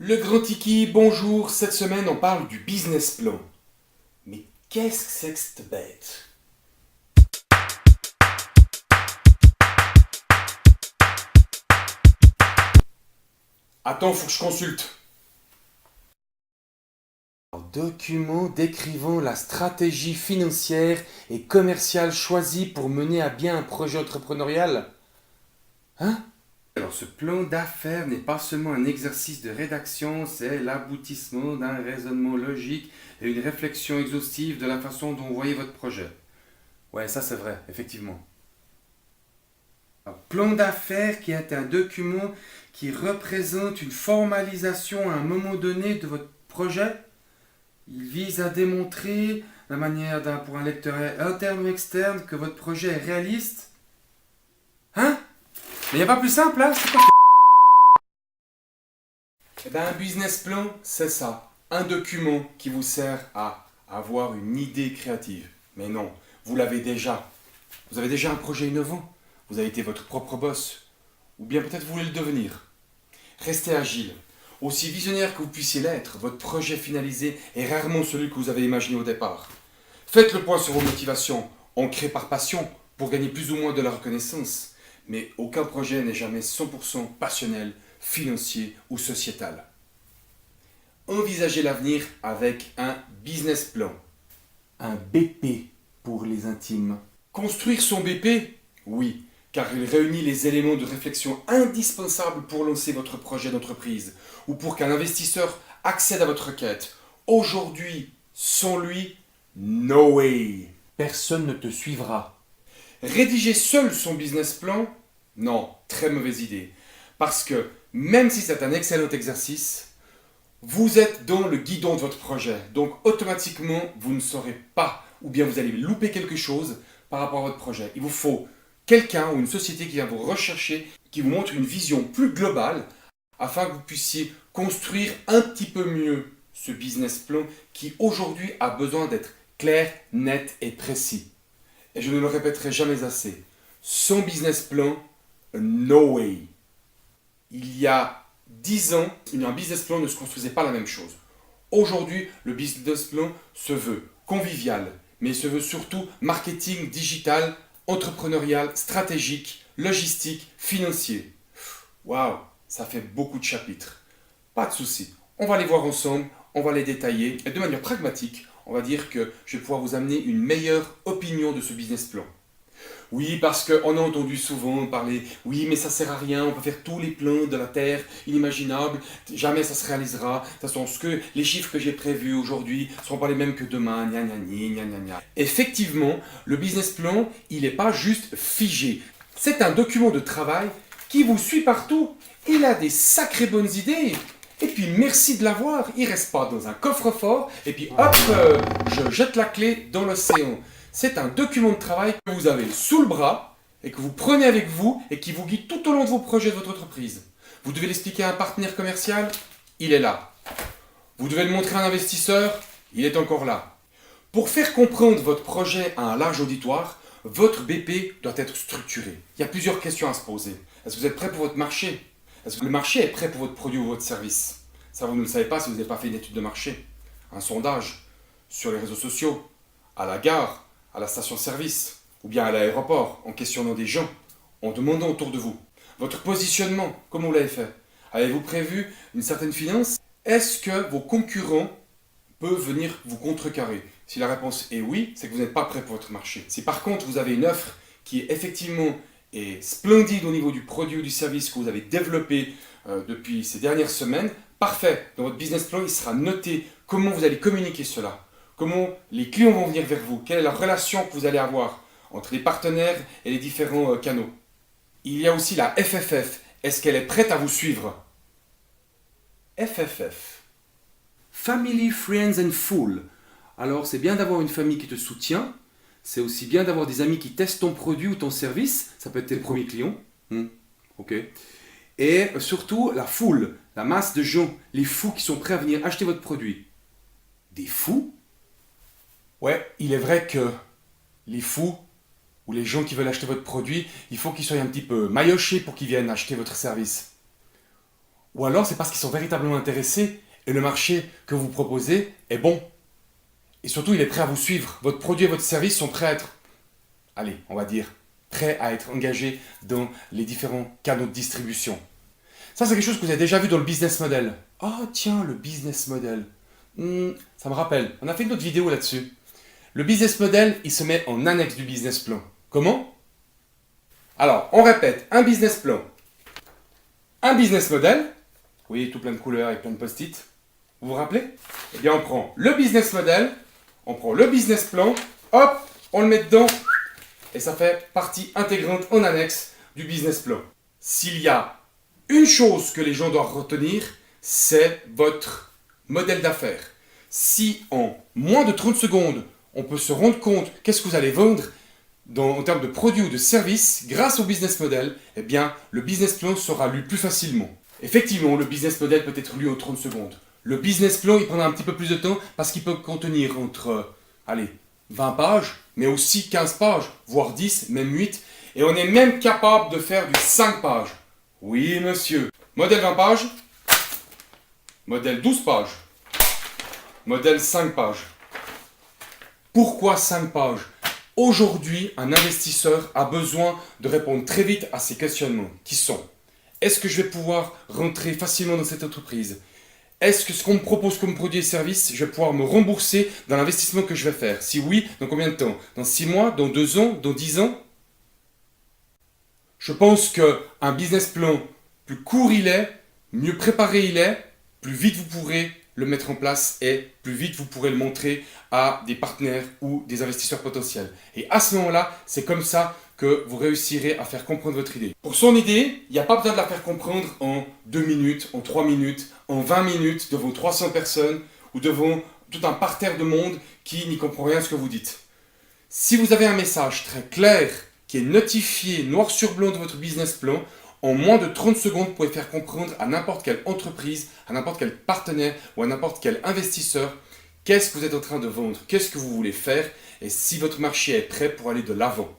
Le grand Tiki, bonjour. Cette semaine, on parle du business plan. Mais qu'est-ce que c'est que cette bête? Attends, faut que je consulte. Document décrivant la stratégie financière et commerciale choisie pour mener à bien un projet entrepreneurial. Hein? Alors, ce plan d'affaires n'est pas seulement un exercice de rédaction, c'est l'aboutissement d'un raisonnement logique et une réflexion exhaustive de la façon dont vous voyez votre projet. Ouais, ça c'est vrai, effectivement. Alors, plan d'affaires qui est un document qui représente une formalisation à un moment donné de votre projet. Il vise à démontrer, la manière pour un lecteur interne ou externe, que votre projet est réaliste. Hein? Mais il n'y a pas plus simple, là? C'est quoi? Eh ben, un business plan, c'est ça. Un document qui vous sert à avoir une idée créative. Mais non, vous l'avez déjà. Vous avez déjà un projet innovant. Vous avez été votre propre boss. Ou bien peut-être vous voulez le devenir. Restez agile. Aussi visionnaire que vous puissiez l'être, votre projet finalisé est rarement celui que vous avez imaginé au départ. Faites le point sur vos motivations, ancrées par passion, pour gagner plus ou moins de la reconnaissance. Mais aucun projet n'est jamais 100% passionnel, financier ou sociétal. Envisagez l'avenir avec un business plan. Un BP pour les intimes. Construire son BP? Oui, car il réunit les éléments de réflexion indispensables pour lancer votre projet d'entreprise ou pour qu'un investisseur accède à votre requête. Aujourd'hui, sans lui, no way. Personne ne te suivra. Rédiger seul son business plan? Non, très mauvaise idée. Parce que même si c'est un excellent exercice, vous êtes dans le guidon de votre projet. Donc automatiquement, vous ne saurez pas ou bien vous allez louper quelque chose par rapport à votre projet. Il vous faut quelqu'un ou une société qui vient vous rechercher, qui vous montre une vision plus globale afin que vous puissiez construire un petit peu mieux ce business plan qui aujourd'hui a besoin d'être clair, net et précis. Et je ne le répéterai jamais assez. Sans business plan, no way. Il y a 10 ans, un business plan ne se construisait pas la même chose. Aujourd'hui, le business plan se veut convivial, mais il se veut surtout marketing digital, entrepreneurial, stratégique, logistique, financier. Waouh, ça fait beaucoup de chapitres. Pas de souci, on va les voir ensemble, on va les détailler, et de manière pragmatique, on va dire que je vais pouvoir vous amener une meilleure opinion de ce business plan. Oui, parce qu'on a entendu souvent parler, oui, mais ça sert à rien, on peut faire tous les plans de la Terre inimaginables, jamais ça se réalisera. De toute façon, les chiffres que j'ai prévus aujourd'hui ne seront pas les mêmes que demain, gna gna gna gna gna. Effectivement, le business plan, il n'est pas juste figé. C'est un document de travail qui vous suit partout. Il a des sacrées bonnes idées. Et puis merci de l'avoir, il reste pas dans un coffre-fort, et puis hop, je jette la clé dans l'océan. C'est un document de travail que vous avez sous le bras et que vous prenez avec vous et qui vous guide tout au long de vos projets de votre entreprise. Vous devez l'expliquer à un partenaire commercial, il est là. Vous devez le montrer à un investisseur, il est encore là. Pour faire comprendre votre projet à un large auditoire, votre BP doit être structuré. Il y a plusieurs questions à se poser. Est-ce que vous êtes prêt pour votre marché? Est-ce que le marché est prêt pour votre produit ou votre service? Ça, vous ne le savez pas si vous n'avez pas fait une étude de marché. Un sondage sur les réseaux sociaux, à la gare, à la station-service, ou bien à l'aéroport, en questionnant des gens, en demandant autour de vous. Votre positionnement, comment vous l'avez fait? Avez-vous prévu une certaine finance? Est-ce que vos concurrents peuvent venir vous contrecarrer? Si la réponse est oui, c'est que vous n'êtes pas prêt pour votre marché. Si par contre vous avez une offre qui est effectivement splendide au niveau du produit ou du service que vous avez développé depuis ces dernières semaines, parfait. Dans votre business plan, il sera noté comment vous allez communiquer cela. Comment les clients vont venir vers vous? Quelle est la relation que vous allez avoir entre les partenaires et les différents canaux? Il y a aussi la FFF. Est-ce qu'elle est prête à vous suivre? FFF. Family, Friends and Fool. Alors c'est bien d'avoir une famille qui te soutient. C'est aussi bien d'avoir des amis qui testent ton produit ou ton service. Ça peut être tes premiers clients. Ok. Et surtout la foule, la masse de gens, les fous qui sont prêts à venir acheter votre produit. Des fous? Ouais, il est vrai que les fous ou les gens qui veulent acheter votre produit, il faut qu'ils soient un petit peu maillochés pour qu'ils viennent acheter votre service. Ou alors c'est parce qu'ils sont véritablement intéressés et le marché que vous proposez est bon. Et surtout, il est prêt à vous suivre. Votre produit et votre service sont prêts à être, allez, on va dire, prêts à être engagés dans les différents canaux de distribution. Ça, c'est quelque chose que vous avez déjà vu dans le business model. Oh, tiens, le business model. Ça me rappelle, on a fait une autre vidéo là-dessus. Le business model, il se met en annexe du business plan. Comment? Alors, on répète, un business plan, un business model, oui, tout plein de couleurs et plein de post-it. Vous vous rappelez? Eh bien, on prend le business model, on prend le business plan, hop, on le met dedans, et ça fait partie intégrante en annexe du business plan. S'il y a une chose que les gens doivent retenir, c'est votre modèle d'affaires. Si en moins de 30 secondes, on peut se rendre compte qu'est-ce que vous allez vendre en termes de produits ou de services grâce au business model, eh bien, le business plan sera lu plus facilement. Effectivement, le business model peut être lu en 30 secondes. Le business plan, il prendra un petit peu plus de temps parce qu'il peut contenir entre, 20 pages, mais aussi 15 pages, voire 10, même 8. Et on est même capable de faire du 5 pages. Oui, monsieur. Modèle 20 pages. Modèle 12 pages. Modèle 5 pages. Pourquoi 5 pages? Aujourd'hui, un investisseur a besoin de répondre très vite à ces questionnements qui sont: est-ce que je vais pouvoir rentrer facilement dans cette entreprise? Est-ce que ce qu'on me propose comme produit et service, je vais pouvoir me rembourser dans l'investissement que je vais faire? Si oui, dans combien de temps? Dans 6 mois? Dans 2 ans? Dans 10 ans? Je pense qu'un business plan, plus court il est, mieux préparé il est, plus vite vous pourrez le mettre en place et plus vite vous pourrez le montrer à des partenaires ou des investisseurs potentiels. Et à ce moment-là, c'est comme ça que vous réussirez à faire comprendre votre idée. Pour son idée, il n'y a pas besoin de la faire comprendre en 2 minutes, en 3 minutes, en 20 minutes devant 300 personnes ou devant tout un parterre de monde qui n'y comprend rien à ce que vous dites. Si vous avez un message très clair qui est notifié noir sur blanc de votre business plan, en moins de 30 secondes, vous pouvez faire comprendre à n'importe quelle entreprise, à n'importe quel partenaire ou à n'importe quel investisseur qu'est-ce que vous êtes en train de vendre, qu'est-ce que vous voulez faire et si votre marché est prêt pour aller de l'avant.